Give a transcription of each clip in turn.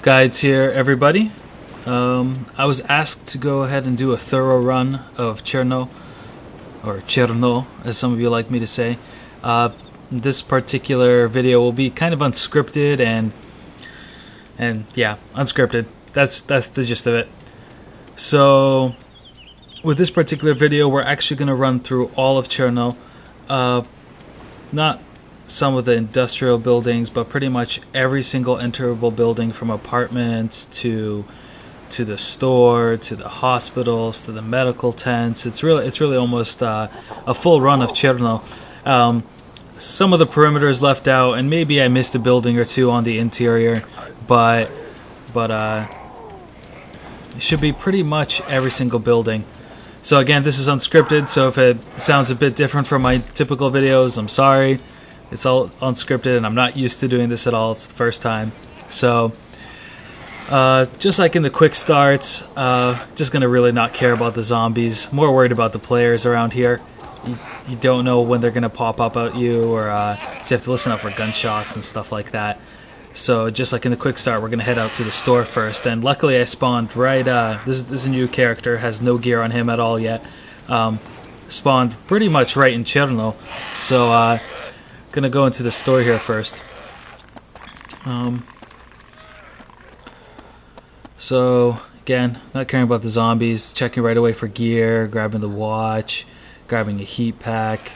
Guides here, everybody. I was asked to go ahead and do a thorough run of Cherno, or Cherno, as some of you like me to say. This particular video will be kind of unscripted and yeah, unscripted. That's the gist of it. So, with this particular video, we're actually going to run through all of Cherno. Not some of the industrial buildings, but pretty much every single enterable building, from apartments to the store, to the hospitals, to the medical tents. It's really almost a full run of Cherno. Some of the perimeters left out, and maybe I missed a building or two on the interior, but it should be pretty much every single building. So again, this is unscripted, so if it sounds a bit different from my typical videos, I'm sorry. It's all unscripted, and I'm not used to doing this at all. It's the first time. So, just like in the quick starts, just going to really not care about the zombies. More worried about the players around here. You don't know when they're going to pop up at you, or so you have to listen out for gunshots and stuff like that. So just like in the quick start, we're going to head out to the store first. And luckily I spawned right, this is a new character, has no gear on him at all yet. Spawned pretty much right in Cherno. So, gonna go into the store here first. So again, not caring about the zombies, checking right away for gear, grabbing the watch, grabbing a heat pack.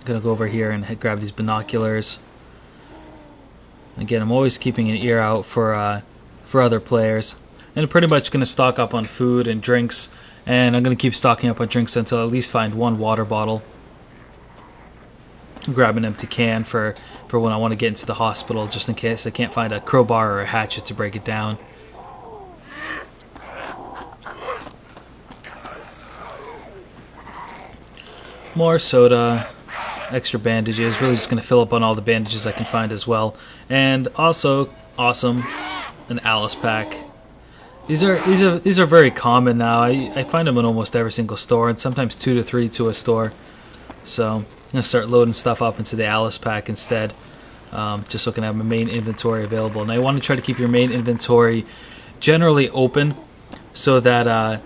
Gonna go over here and grab these binoculars. Again, I'm always keeping an ear out for other players, and I'm pretty much gonna stock up on food and drinks, and I'm gonna keep stocking up on drinks until I at least find one water bottle. Grab an empty can for when I want to get into the hospital, just in case I can't find a crowbar or a hatchet to break it down. More soda, extra bandages. Really just going to fill up on all the bandages I can find as well. And also, awesome, an Alice pack. These are very common now. I find them in almost every single store, and sometimes 2 to 3 to a store. So I'm going to start loading stuff up into the Alice pack instead, just so I can have my main inventory available. And I want to try to keep your main inventory generally open, so that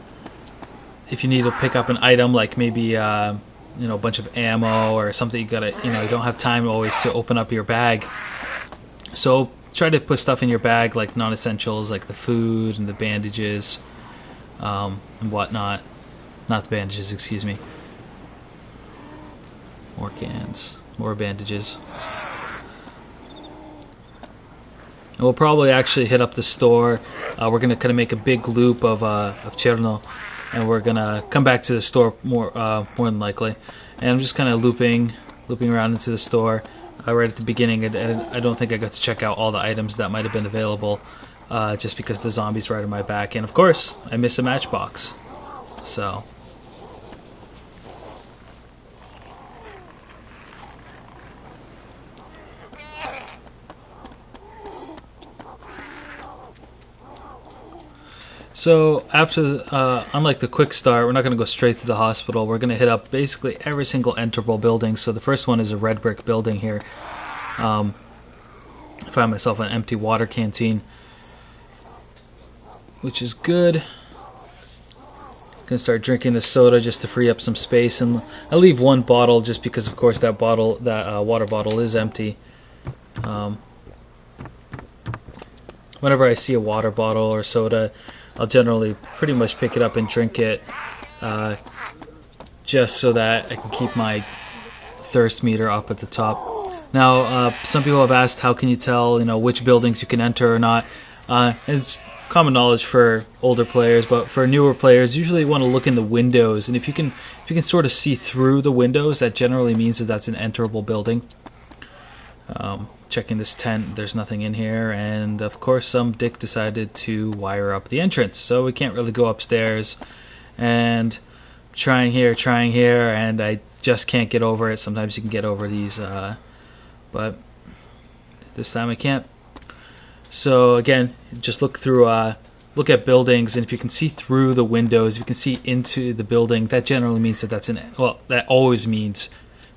if you need to pick up an item, like maybe a bunch of ammo or something, you don't have time always to open up your bag. So try to put stuff in your bag, like non-essentials, like the food and the bandages and whatnot. Not the bandages, excuse me. More cans, more bandages. And we'll probably actually hit up the store. We're gonna kind of make a big loop of Cherno, and we're gonna come back to the store more than likely. And I'm just kind of looping around into the store. Right at the beginning, I don't think I got to check out all the items that might have been available, just because the zombies right on my back. And of course, I miss a matchbox. So. So after, unlike the quick start, we're not going to go straight to the hospital. We're going to hit up basically every single enterable building. So the first one is a red brick building here. I find myself an empty water canteen, which is good. Gonna start drinking the soda just to free up some space, and I leave one bottle just because, of course, that water bottle is empty. Whenever I see a water bottle or soda, I'll generally pretty much pick it up and drink it, just so that I can keep my thirst meter up at the top. Now, some people have asked, how can you tell, which buildings you can enter or not? It's common knowledge for older players, but for newer players, usually you want to look in the windows, and if you can sort of see through the windows, that generally means that that's an enterable building. Checking this tent, there's nothing in here, and of course some dick decided to wire up the entrance, so we can't really go upstairs. And trying here, and I just can't get over it. Sometimes you can get over these, but this time I can't. So again, just look at buildings, and if you can see through the windows, if you can see into the building, that generally means that that always means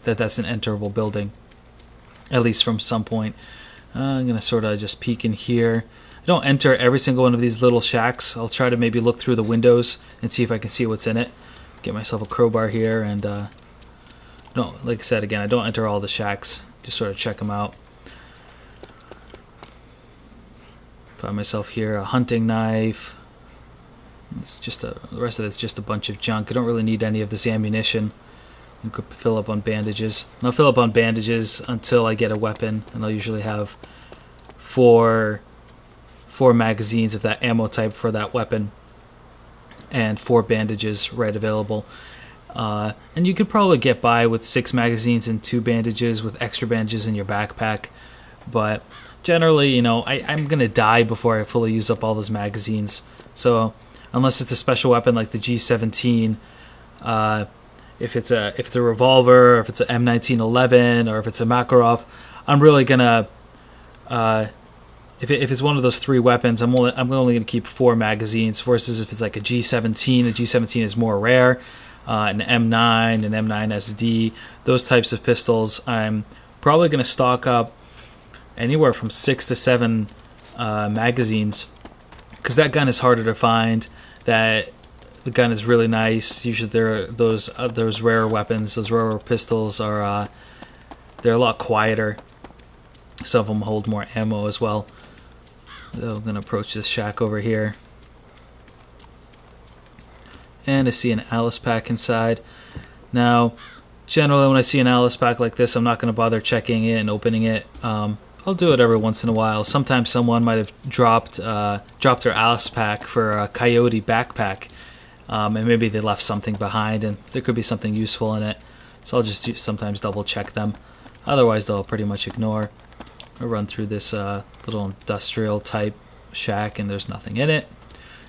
that that's an enterable building, at least from some point. I'm gonna sort of just peek in here. I don't enter every single one of these little shacks. I'll try to maybe look through the windows and see if I can see what's in it. Get myself a crowbar here, and no, like I said again, I don't enter all the shacks. Just sort of check them out. Find myself here a hunting knife. It's just the rest of it's just a bunch of junk. I don't really need any of this ammunition. You could fill up on bandages. And I'll fill up on bandages until I get a weapon, and I'll usually have four magazines of that ammo type for that weapon, and 4 bandages right available. And you could probably get by with 6 magazines and 2 bandages with extra bandages in your backpack. But generally, you know, I'm gonna die before I fully use up all those magazines. So unless it's a special weapon like the G17, if it's a revolver, or if it's an M1911, or if it's a Makarov, I'm really gonna if it's one of those 3 weapons, I'm only gonna keep 4 magazines. Versus if it's like a G17 is more rare. An M9, an M9 SD, those types of pistols, I'm probably gonna stock up anywhere from 6 to 7 magazines, because that gun is harder to find. That the gun is really nice. Usually there are those rare weapons, those rare pistols are they're a lot quieter. Some of them hold more ammo as well. So I'm gonna approach this shack over here, and I see an Alice pack inside. Now, generally when I see an Alice pack like this, I'm not gonna bother checking it and opening it. I'll do it every once in a while. Sometimes someone might have dropped their Alice pack for a Coyote backpack, and maybe they left something behind, and there could be something useful in it. So I'll just sometimes double check them. Otherwise, they'll pretty much ignore. I'll run through this little industrial type shack, and there's nothing in it.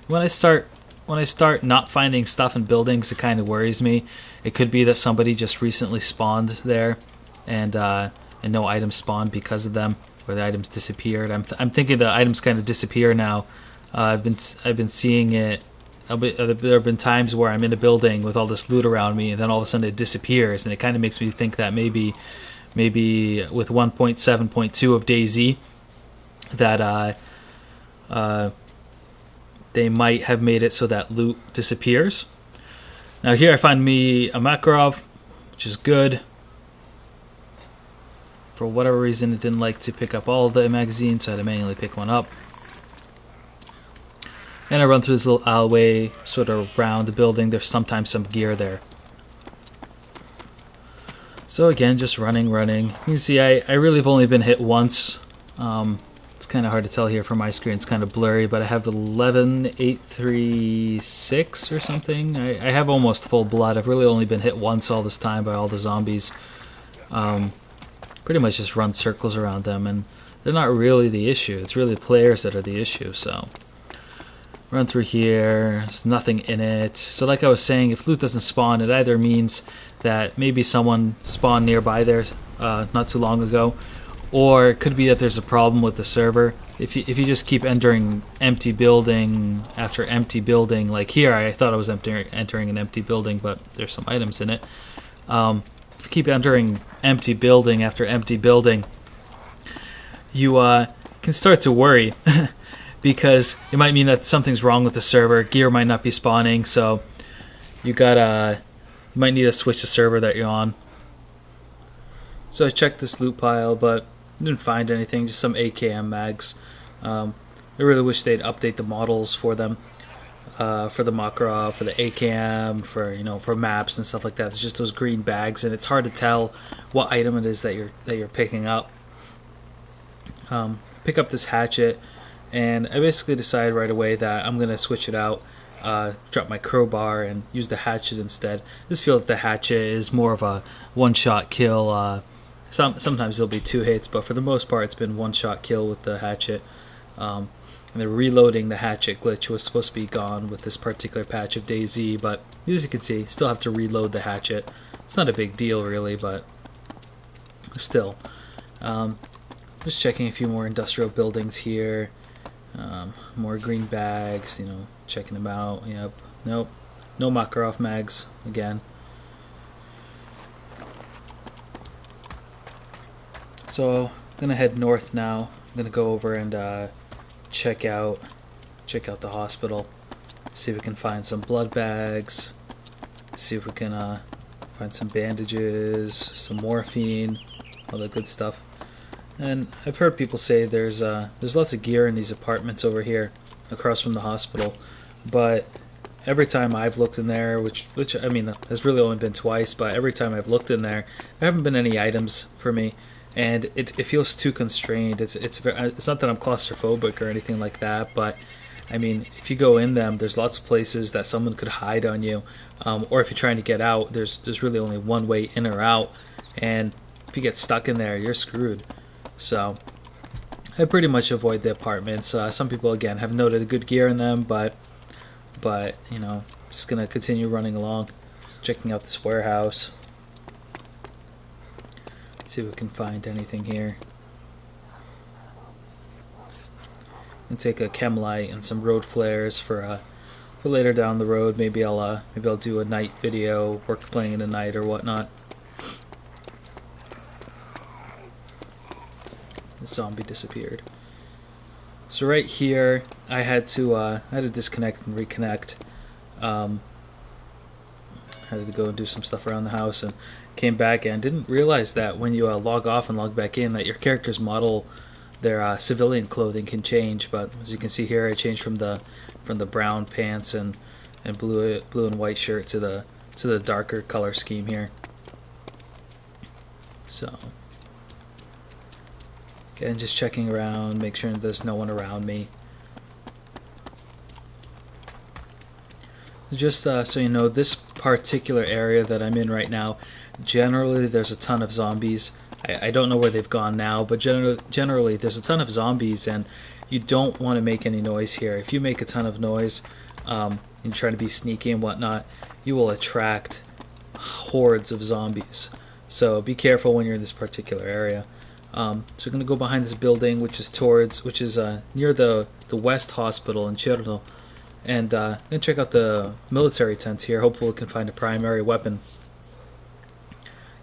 When I start not finding stuff in buildings, it kind of worries me. It could be that somebody just recently spawned there, and no items spawned because of them, or the items disappeared. I'm thinking the items kind of disappear now. I've been seeing it. There have been times where I'm in a building with all this loot around me, and then all of a sudden it disappears, and it kind of makes me think that maybe with 1.7.2 of DayZ, that they might have made it so that loot disappears. Now here I find me a Makarov, which is good. For whatever reason, it didn't like to pick up all of the magazines, so I had to manually pick one up. And I run through this little alleyway, sort of around the building. There's sometimes some gear there. So again, just running. You can see I really have only been hit once. It's kind of hard to tell here from my screen. It's kind of blurry, but I have 11,836 or something. I have almost full blood. I've really only been hit once all this time by all the zombies. Pretty much just run circles around them, and they're not really the issue. It's really the players that are the issue. So run through here. There's nothing in it. So like I was saying, if loot doesn't spawn, it either means that maybe someone spawned nearby there not too long ago, or it could be that there's a problem with the server. If you just keep entering empty building after empty building, like here I thought I was entering an empty building, but there's some items in it. If you keep entering empty building after empty building, you can start to worry because it might mean that something's wrong with the server. Gear might not be spawning, so you might need to switch the server that you're on. So I checked this loot pile, but didn't find anything. Just some AKM mags. I really wish they'd update the models for them, for the Makarov, for the AKM, for maps and stuff like that. It's just those green bags, and it's hard to tell what item it is that you're picking up. Pick up this hatchet, and I basically decided right away that I'm gonna switch it out. Drop my crowbar and use the hatchet instead. I just feel that the hatchet is more of a one-shot kill. Sometimes there'll be 2 hits, but for the most part it's been one-shot kill with the hatchet. And the reloading the hatchet glitch was supposed to be gone with this particular patch of DayZ, but as you can see, still have to reload the hatchet. It's not a big deal really, but still. Just checking a few more industrial buildings here. More green bags, checking them out. Yep. Nope. No Makarov mags again. So I'm gonna head north now. I'm gonna go over and check out the hospital, see if we can find some blood bags, see if we can find some bandages, some morphine, all that good stuff. And I've heard people say there's lots of gear in these apartments over here across from the hospital, but every time I've looked in there, which I mean has really only been twice, but every time I've looked in there haven't been any items for me, and it feels too constrained. It's not that I'm claustrophobic or anything like that, but I mean, if you go in them, there's lots of places that someone could hide on you, or if you're trying to get out, there's really only one way in or out, and if you get stuck in there, you're screwed. So I pretty much avoid the apartments. Some people again have noted good gear in them, but you know, just gonna continue running along, checking out this warehouse, see if we can find anything here. And take a chem light and some road flares for later down the road. Maybe I'll do a night video, work playing in the night or whatnot. The zombie disappeared. So right here, I had to disconnect and reconnect. Had to go and do some stuff around the house, and came back and didn't realize that when you log off and log back in, that your character's model, their civilian clothing can change. But as you can see here, I changed from the brown pants and blue and white shirt to the darker color scheme here. So again, just checking around, make sure there's no one around me. Just so you know, this particular area that I'm in right now, generally there's a ton of zombies. I don't know where they've gone now, but generally there's a ton of zombies, and you don't want to make any noise here. If you make a ton of noise and try to be sneaky and whatnot, you will attract hordes of zombies. So be careful when you're in this particular area. So we're going to go behind this building, which is near the West Hospital in Cherno, and then check out the military tent here. Hopefully we can find a primary weapon.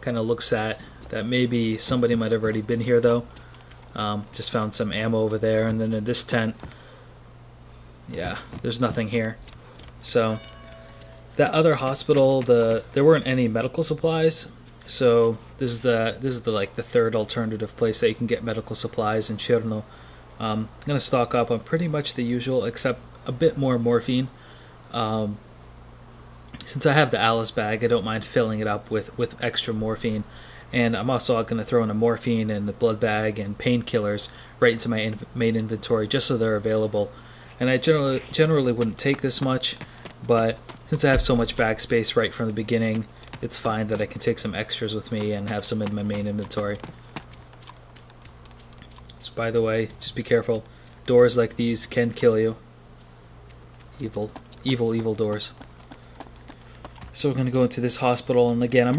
Kind of looks that maybe somebody might have already been here though. Just found some ammo over there, and then in this tent, yeah, there's nothing here. So that other hospital, there weren't any medical supplies. So this is the third alternative place that you can get medical supplies in Cherno. I'm gonna stock up on pretty much the usual, except a bit more morphine. Since I have the Alice bag, I don't mind filling it up with extra morphine, and I'm also gonna throw in a morphine and a blood bag and painkillers right into my main inventory just so they're available. And I generally wouldn't take this much, but since I have so much bag space right from the beginning, it's fine that I can take some extras with me and have some in my main inventory. So by the way, just be careful. Doors like these can kill you. Evil, evil, evil doors. So we're going to go into this hospital, and again, I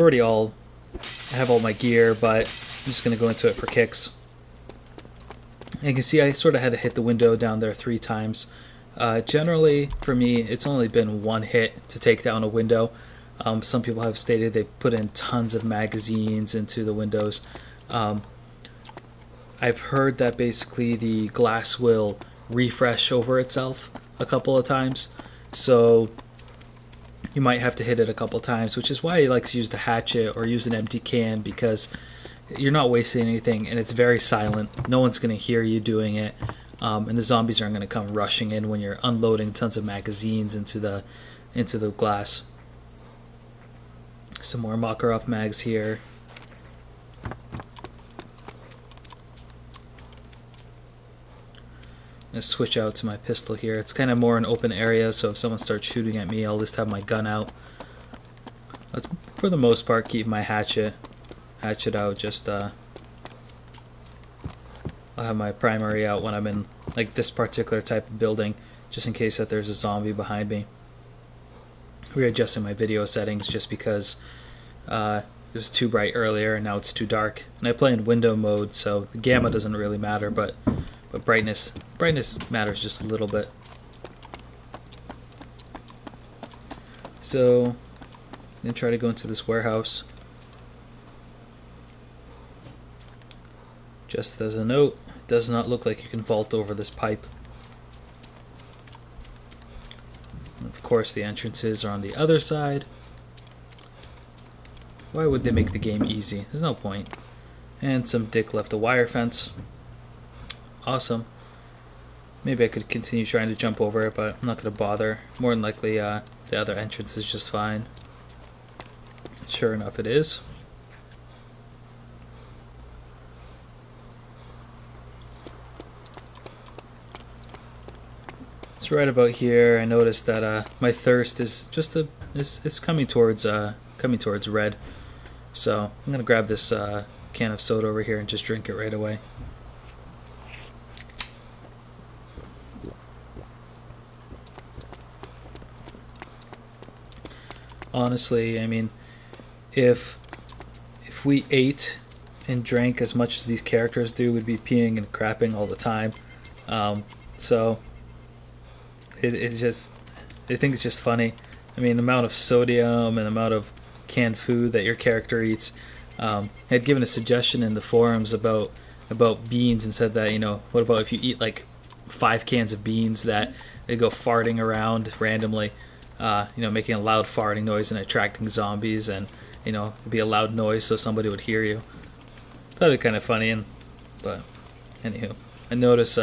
have all my gear, but I'm just going to go into it for kicks. And you can see I sort of had to hit the window down there 3 times. Generally, for me, it's only been one hit to take down a window. Some people have stated they put in tons of magazines into the windows. I've heard that basically the glass will refresh over itself a couple of times, so you might have to hit it a couple of times, which is why I like to use the hatchet or use an empty can, because you're not wasting anything and it's very silent. No one's going to hear you doing it, and the zombies aren't going to come rushing in when you're unloading tons of magazines into the glass. Some more Makarov mags here. I'm going to switch out to my pistol here. It's kind of more an open area, so if someone starts shooting at me, I'll just have my gun out. Let's, for the most part, keep my hatchet out. Just I'll have my primary out when I'm in like this particular type of building, just in case that there's a zombie behind me. Readjusting my video settings just because it was too bright earlier and now it's too dark. And I play in window mode, so the gamma doesn't really matter, but brightness matters just a little bit. So I'm gonna try to go into this warehouse. Just as a note, it does not look like you can vault over this pipe. course the entrances are on the other side. Why would they make the game easy? There's no point. And some dick left a wire fence. Awesome. Maybe I could continue trying to jump over it, but I'm not going to bother. More than likely the other entrance is just fine. Sure enough it is. So right about here I noticed that my thirst is just is coming towards red. So I'm gonna grab this can of soda over here and just drink it right away. Honestly, I mean, if we ate and drank as much as these characters do, we'd be peeing and crapping all the time. So it's just, I think it's just funny. I mean, the amount of sodium and the amount of canned food that your character eats. I had given a suggestion in the forums about beans and said that, you know, what about if you eat like 5 cans of beans that they go farting around randomly, you know, making a loud farting noise and attracting zombies, and you know, it'd be a loud noise so somebody would hear you. Thought it kind of funny, but anywho, I noticed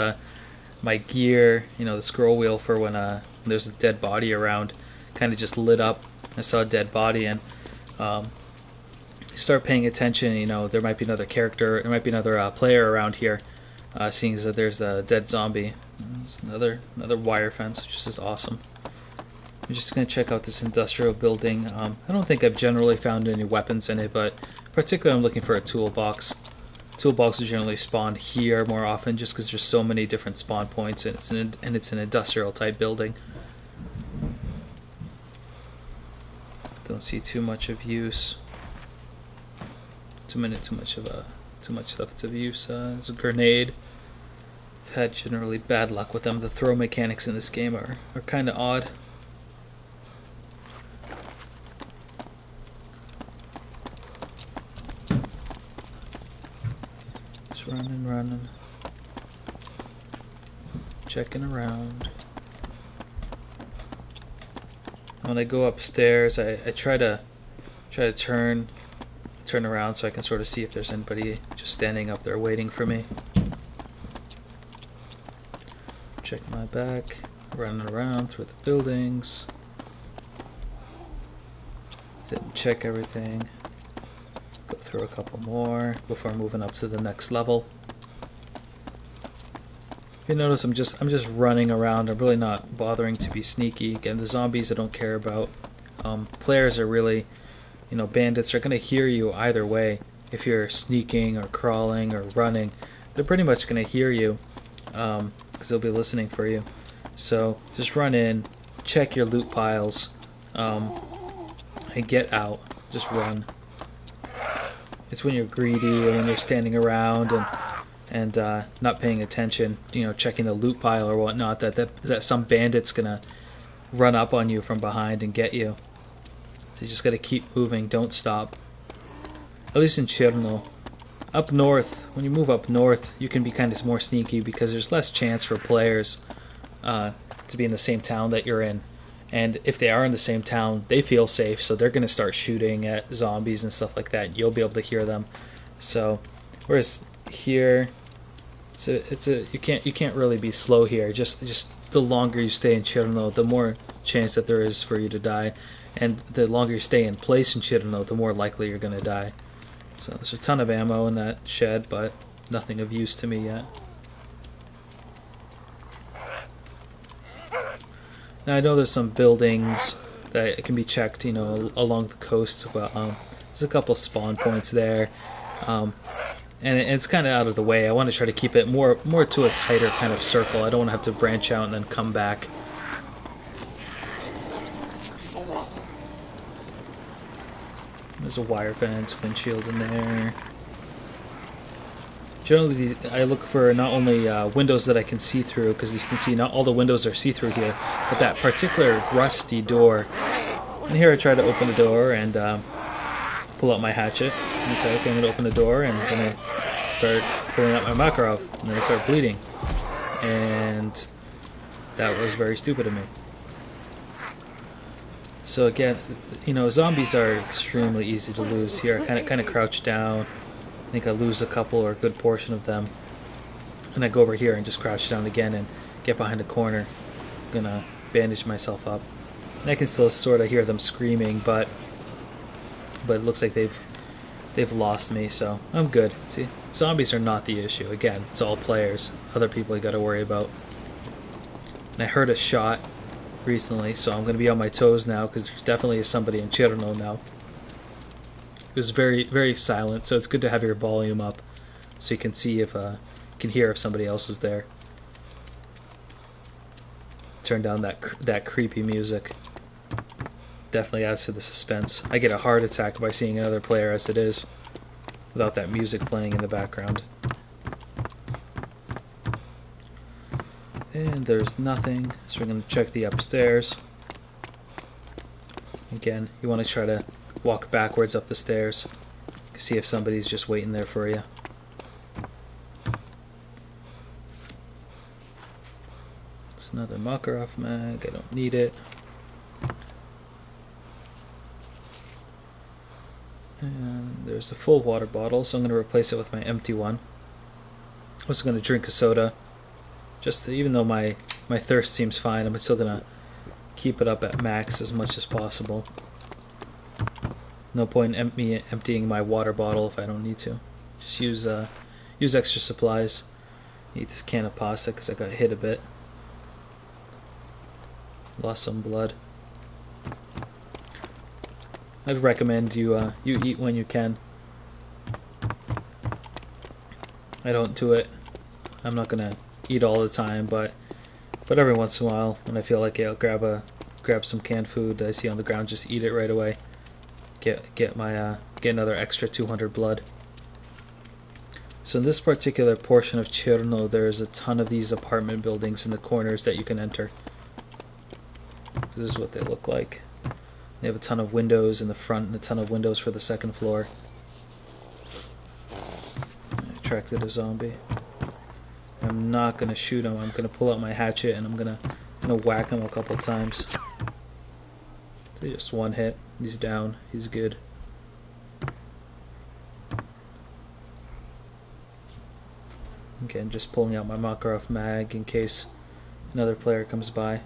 my gear, you know, the scroll wheel for when there's a dead body around, kind of just lit up. I saw a dead body, and start paying attention. You know, there might be another character, there might be another player around here. Seeing as that there's a dead zombie, another wire fence, which is just awesome. I'm just going to check out this industrial building. I don't think I've generally found any weapons in it, but particularly I'm looking for a toolbox. Toolboxes generally spawn here more often just because there's so many different spawn points, and it's an industrial type building. Don't see too much of use. Too much stuff that's of use. There's a grenade. I've had generally bad luck with them. The throw mechanics in this game are kind of odd. Just running. Checking around. When I go upstairs, I try to turn around so I can sort of see if there's anybody just standing up there waiting for me. Check my back, running around through the buildings. Didn't check everything. Go through a couple more before moving up to the next level. You notice I'm just running around. I'm really not bothering to be sneaky. Again, the zombies I don't care about. Players are really, you know, bandits are going to hear you either way. If you're sneaking or crawling or running, they're pretty much going to hear you because they'll be listening for you. So just run in, check your loot piles, and get out. Just run. It's when you're greedy or when you're standing around and not paying attention, you know, checking the loot pile or whatnot, that some bandit's gonna run up on you from behind and get you. So you just gotta keep moving, don't stop. At least in Cherno. Up north, when you move up north, you can be kind of more sneaky because there's less chance for players to be in the same town that you're in. And if they are in the same town, they feel safe, so they're gonna start shooting at zombies and stuff like that. You'll be able to hear them. So, whereas here, you can't really be slow here. Just the longer you stay in Cherno, the more chance that there is for you to die, and the longer you stay in place in Cherno, the more likely you're gonna die. So there's a ton of ammo in that shed, but nothing of use to me yet. Now I know there's some buildings that can be checked, you know, along the coast, but there's a couple spawn points there. And it's kind of out of the way. I want to try to keep it more to a tighter kind of circle. I don't want to have to branch out and then come back. There's a wire fence, windshield in there. Generally, I look for not only windows that I can see through, because you can see not all the windows are see-through here, but that particular rusty door. And here I try to open the door and pull out my hatchet. And say, okay, I'm going to open the door, and then I start pulling out my Makarov, and then I start bleeding. And that was very stupid of me. So again, you know, zombies are extremely easy to lose here. I kind of crouch down. I think I lose a couple or a good portion of them, and I go over here and just crouch down again and get behind a corner. I'm gonna bandage myself up, and I can still sort of hear them screaming, but it looks like they've lost me, so I'm good. See, zombies are not the issue. Again, it's all players. Other people you got to worry about. And I heard a shot recently, so I'm going to be on my toes now because there's definitely somebody in Cherno now. It was very, very silent, so it's good to have your volume up so you can see if you can hear if somebody else is there. Turn down that creepy music. Definitely adds to the suspense. I get a heart attack by seeing another player as it is, without that music playing in the background. And there's nothing, so we're going to check the upstairs. Again, you want to try to walk backwards up the stairs, see if somebody's just waiting there for you. It's another Makarov mag, I don't need it. And there's a full water bottle, so I'm going to replace it with my empty one. I'm also going to drink a soda. Just even though my thirst seems fine, I'm still going to keep it up at max as much as possible. No point in me emptying my water bottle if I don't need to. Just use extra supplies. Eat this can of pasta because I got hit a bit. Lost some blood. I'd recommend you eat when you can. I don't do it. I'm not gonna eat all the time, but every once in a while, when I feel like it, I'll grab some canned food that I see on the ground, just eat it right away. Get another extra 200 blood. So in this particular portion of Cherno, there's a ton of these apartment buildings in the corners that you can enter. This is what they look like. They have a ton of windows in the front and a ton of windows for the second floor. I attracted a zombie. I'm not going to shoot him. I'm going to pull out my hatchet and I'm going to whack him a couple times. Just one hit. He's down. He's good. Again, just pulling out my Makarov mag in case another player comes by.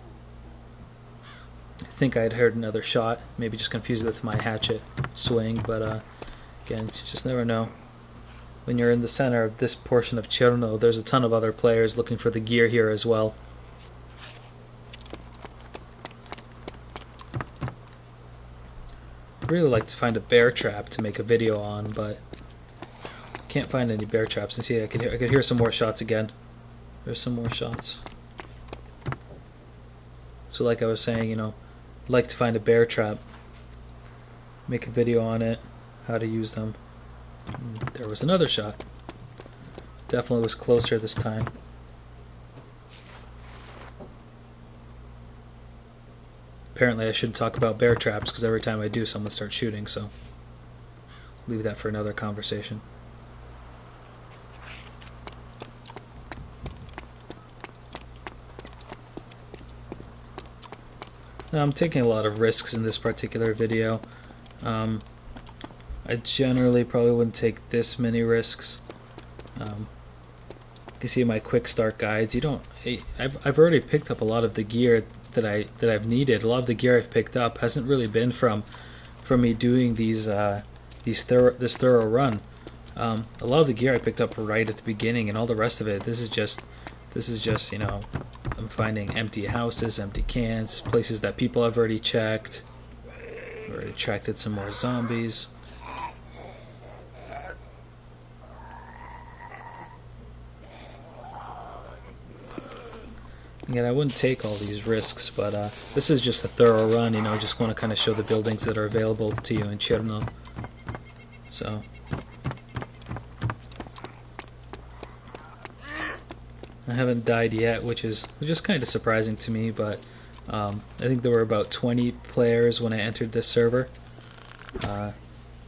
I think I had heard another shot, maybe just confused it with my hatchet swing, but again, you just never know. When you're in the center of this portion of Cherno, there's a ton of other players looking for the gear here as well. I'd really like to find a bear trap to make a video on, but can't find any bear traps. And see, I could hear some more shots again. There's some more shots. So like I was saying, you know, I'd like to find a bear trap, make a video on it, how to use them. And there was another shot. Definitely was closer this time. Apparently I shouldn't talk about bear traps because every time I do, someone starts shooting, so leave that for another conversation. Now, I'm taking a lot of risks in this particular video. I generally probably wouldn't take this many risks. You can see in my quick start guides, I've already picked up a lot of the gear that I've needed. A lot of the gear I've picked up hasn't really been from me doing this thorough run. A lot of the gear I picked up right at the beginning, and all the rest of it, this is just you know, I'm finding empty houses, empty cans, places that people have already checked. Already attracted some more zombies. Again, I wouldn't take all these risks, but this is just a thorough run, you know, just want to kind of show the buildings that are available to you in Cherno. So I haven't died yet, which is kind of surprising to me, but I think there were about 20 players when I entered this server.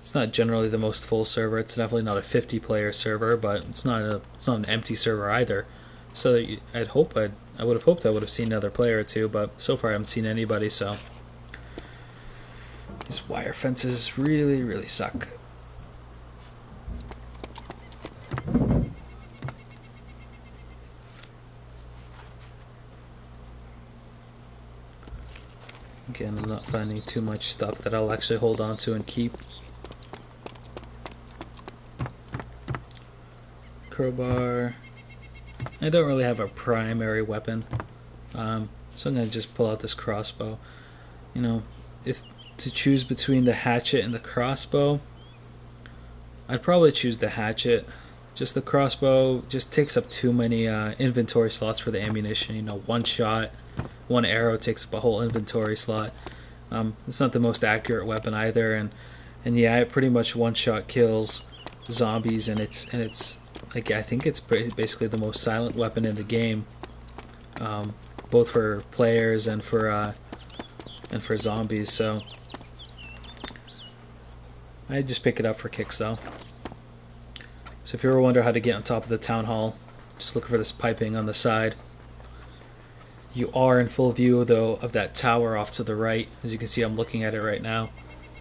It's not generally the most full server. It's definitely not a 50-player server, but it's not an empty server either. So I would have hoped I would have seen another player or two, but so far I haven't seen anybody. So These wire fences really suck. Again, I'm not finding too much stuff that I'll actually hold on to and keep. Crowbar. I don't really have a primary weapon, so I'm going to just pull out this crossbow. You know, if to choose between the hatchet and the crossbow, I'd probably choose the hatchet. Just the crossbow just takes up too many inventory slots for the ammunition. You know, one shot, one arrow takes up a whole inventory slot. It's not the most accurate weapon either, and yeah, it pretty much one-shot kills zombies, and it's like, I think it's basically the most silent weapon in the game, both for players and for zombies. So I just pick it up for kicks though. So if you ever wonder how to get on top of the town hall, just look for this piping on the side. You are in full view though of that tower off to the right. As you can see, I'm looking at it right now,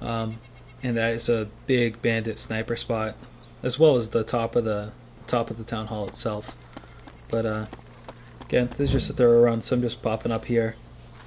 and that is a big bandit sniper spot, as well as the top of the town hall itself. But again, this is just a thorough run, so I'm just popping up here.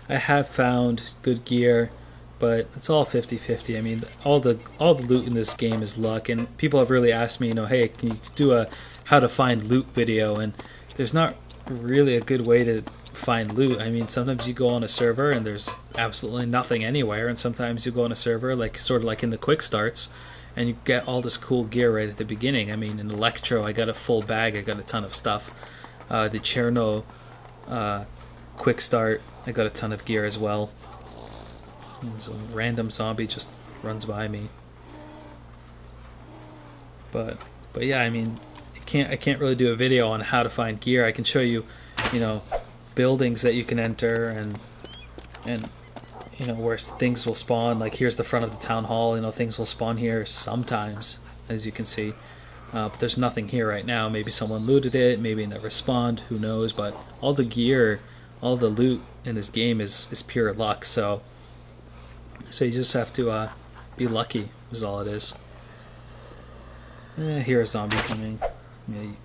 I have found good gear, but it's all 50-50. I mean, all the loot in this game is luck, and people have really asked me, you know, hey, can you do a how to find loot video? And there's not really a good way to find loot. I mean, sometimes you go on a server and there's absolutely nothing anywhere, and sometimes you go on a server like sort of like in the quick starts, and you get all this cool gear right at the beginning. I mean, in Electro, I got a full bag. I got a ton of stuff. The Cherno quick start, I got a ton of gear as well. So a random zombie just runs by me. But yeah, I mean, I can't really do a video on how to find gear. I can show you, you know, buildings that you can enter, and you know, where things will spawn. Like here's the front of the town hall. You know, things will spawn here sometimes, as you can see. But there's nothing here right now. Maybe someone looted it. Maybe it never spawned. Who knows? But all the gear, all the loot in this game is pure luck. So you just have to be lucky. Is all it is. Here's a zombie coming. I'm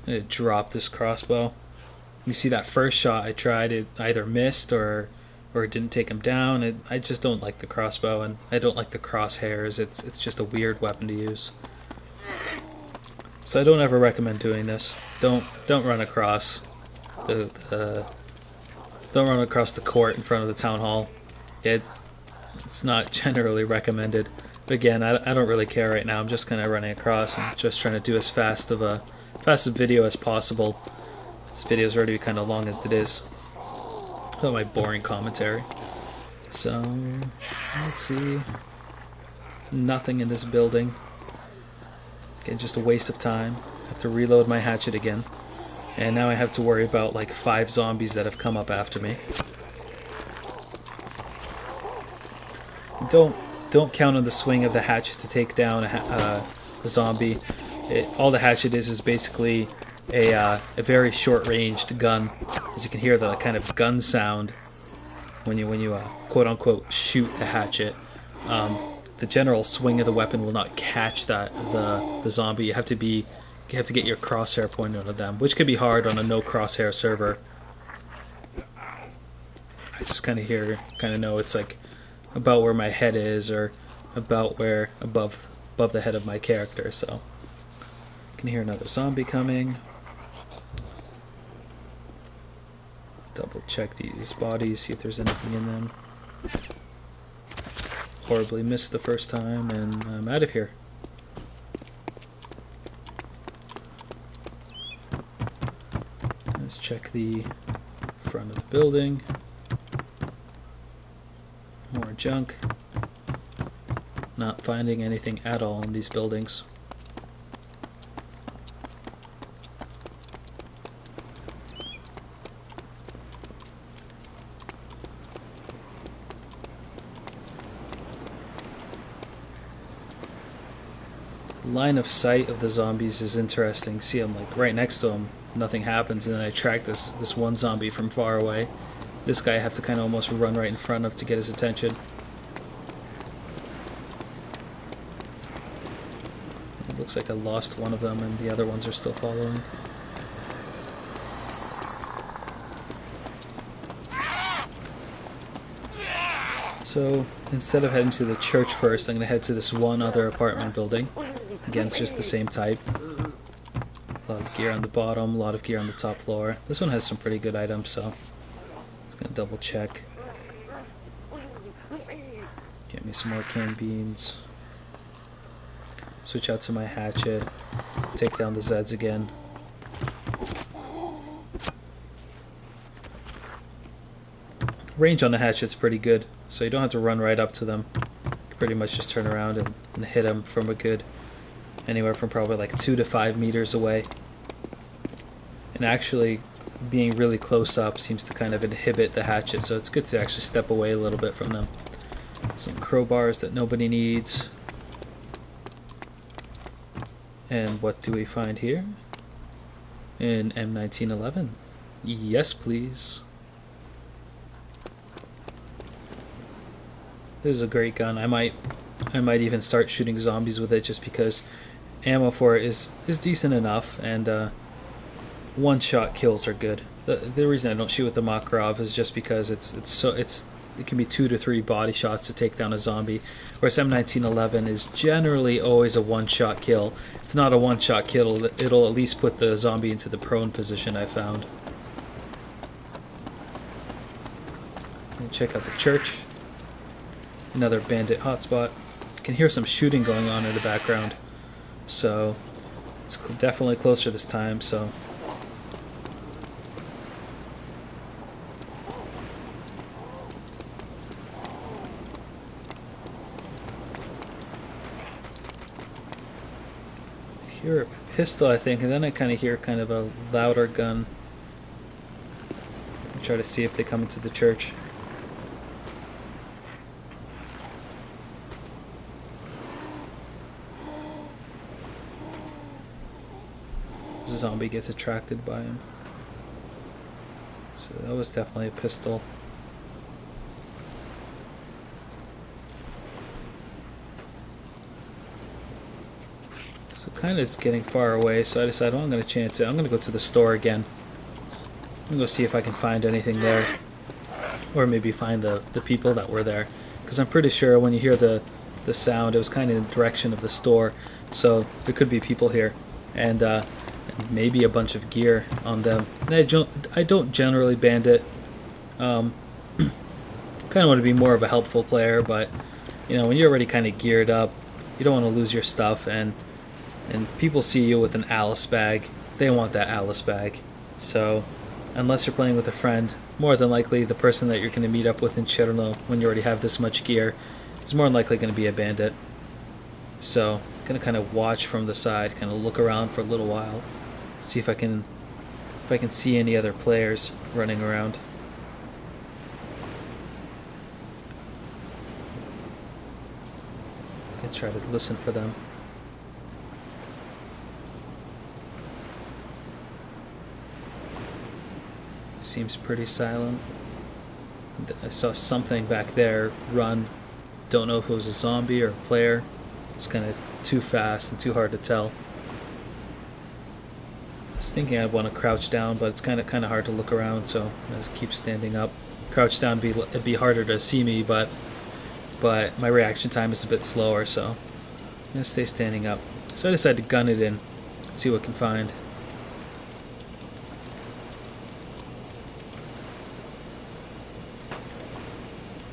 gonna drop this crossbow. You see that first shot I tried, it either missed or it didn't take him down. I just don't like the crossbow, and I don't like the crosshairs. It's just a weird weapon to use. So I don't ever recommend doing this. Don't run across don't run across the court in front of the town hall. It's not generally recommended. But again, I don't really care right now. I'm just kind of running across and just trying to do as fast a video as possible. This video is already kind of long as it is. Oh, my boring commentary. So, let's see. Nothing in this building. Again, just a waste of time. I have to reload my hatchet again. And now I have to worry about like 5 zombies that have come up after me. Don't count on the swing of the hatchet to take down a zombie. All the hatchet is basically a very short-ranged gun. As you can hear the kind of gun sound when you quote-unquote shoot a hatchet. The general swing of the weapon will not catch the zombie. You have to get your crosshair pointed on them, which can be hard on a no crosshair server. I just kind of know it's like about where my head is, or about where above the head of my character. So I can hear another zombie coming. Double check these bodies, see if there's anything in them. Horribly missed the first time, and I'm out of here. Let's check the front of the building. More junk. Not finding anything at all in these buildings. Line of sight of the zombies is interesting. See, I'm like right next to them, nothing happens, and then I track this one zombie from far away. This guy I have to kind of almost run right in front of to get his attention. It looks like I lost one of them and the other ones are still following. So instead of heading to the church first, I'm going to head to this one other apartment building. Again, it's just the same type. A lot of gear on the bottom, a lot of gear on the top floor. This one has some pretty good items, so I'm just going to double check. Get me some more canned beans. Switch out to my hatchet. Take down the Zeds again. Range on the hatchet's pretty good, so you don't have to run right up to them. You can pretty much just turn around and hit them from a good, anywhere from probably like 2 to 5 meters away. And actually, being really close up seems to kind of inhibit the hatchet, so it's good to actually step away a little bit from them. Some crowbars that nobody needs. And what do we find here? An M1911. Yes, please. This is a great gun. I might even start shooting zombies with it just because ammo for it is decent enough, and one-shot kills are good. The reason I don't shoot with the Makarov is just because it can be 2 to 3 body shots to take down a zombie, whereas M1911 is generally always a one-shot kill. If not a one-shot kill, it'll at least put the zombie into the prone position, I found. Check out the church. Another bandit hotspot. You can hear some shooting going on in the background, so it's definitely closer this time. So I hear a pistol, I think, and then I kind of hear kind of a louder gun. I'll try to see if they come into the church. Zombie gets attracted by him. So that was definitely a pistol. So kind of it's getting far away, so I decided, well, I'm going to chance it. I'm going to go to the store again. I'm going to go see if I can find anything there. Or maybe find the people that were there. Because I'm pretty sure when you hear the sound, it was kind of in the direction of the store. So there could be people here. And maybe a bunch of gear on them. And I don't generally bandit. Kind of want to be more of a helpful player, but you know, when you're already kind of geared up, you don't want to lose your stuff, and people see you with an Alice bag, they want that Alice bag. So unless you're playing with a friend, more than likely the person that you're going to meet up with in Cherno when you already have this much gear is more than likely going to be a bandit. So I'm going to kind of watch from the side, kind of look around for a little while, see if I can see any other players running around. I can try to listen for them. Seems pretty silent. I saw something back there run. Don't know if it was a zombie or a player. It's kind of too fast and too hard to tell. I was thinking I'd want to crouch down, but it's kind of hard to look around, so I just keep standing up. Crouch down, it'd be harder to see me, but my reaction time is a bit slower, so I'm gonna stay standing up. So I decided to gun it in, see what I can find.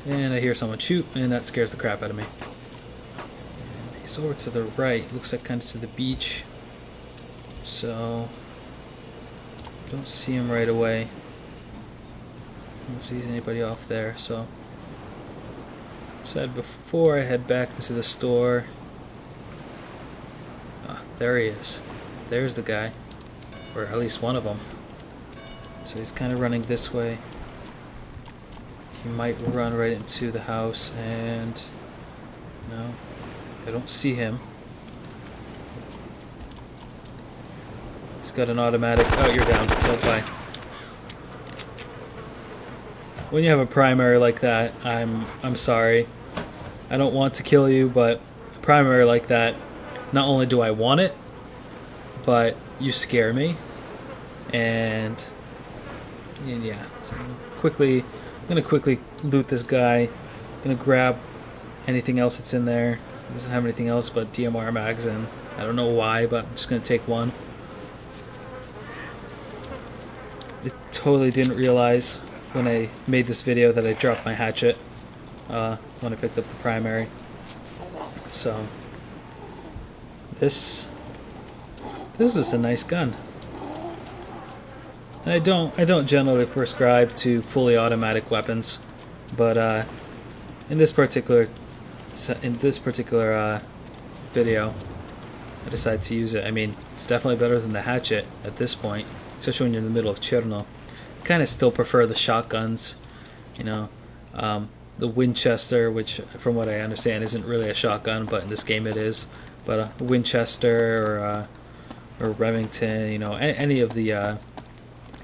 And I hear someone shoot, and that scares the crap out of me. And he's over to the right, looks like kind of to the beach. So don't see him right away. Don't see anybody off there, so said before I head back into the store. Ah, there he is. There's the guy, or at least one of them. So he's kind of running this way. He might run right into the house, and no, I don't see him. He's got an automatic. Oh, you're down. Don't buy. when you have a primary like that, I'm sorry. I don't want to kill you, but a primary like that, not only do I want it, but you scare me. And yeah, so I'm gonna quickly loot this guy. I'm gonna grab anything else that's in there. It doesn't have anything else but DMR mags, and I don't know why, but I'm just gonna take one. I totally didn't realize when I made this video that I dropped my hatchet when I picked up the primary. So this is a nice gun. And I don't generally prescribe to fully automatic weapons, but in this particular video, I decided to use it. I mean, it's definitely better than the hatchet at this point, especially when you're in the middle of Cherno. I kind of still prefer the shotguns, you know. The Winchester, which from what I understand isn't really a shotgun, but in this game it is. But a Winchester or Remington, you know, any of the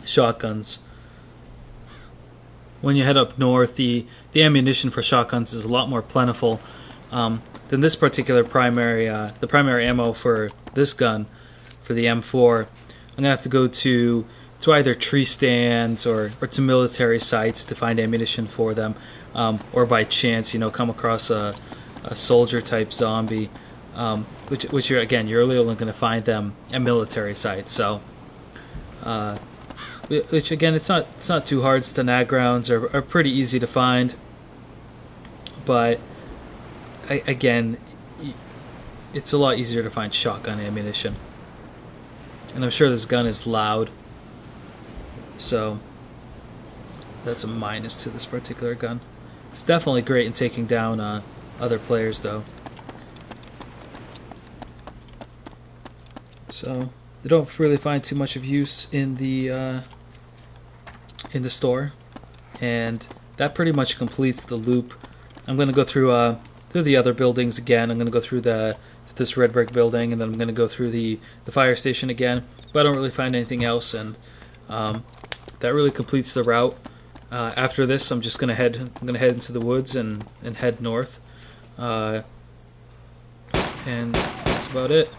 shotguns. When you head up north, the ammunition for shotguns is a lot more plentiful than this particular primary. The primary ammo for this gun, for the M4, I'm gonna have to go to either tree stands or to military sites to find ammunition for them, or by chance, you know, come across a soldier type zombie, which you're really only going to find them at military sites. So, which again, it's not too hard. Stanag rounds are pretty easy to find, but again, it's a lot easier to find shotgun ammunition. And I'm sure this gun is loud, so that's a minus to this particular gun. It's definitely great in taking down other players, though. So they don't really find too much of use in the store, and that pretty much completes the loop. I'm going to go through the other buildings again. I'm going to go through this red brick building, and then I'm going to go through the fire station again. But I don't really find anything else, and that really completes the route. After this, I'm just gonna head into the woods and head north, and that's about it.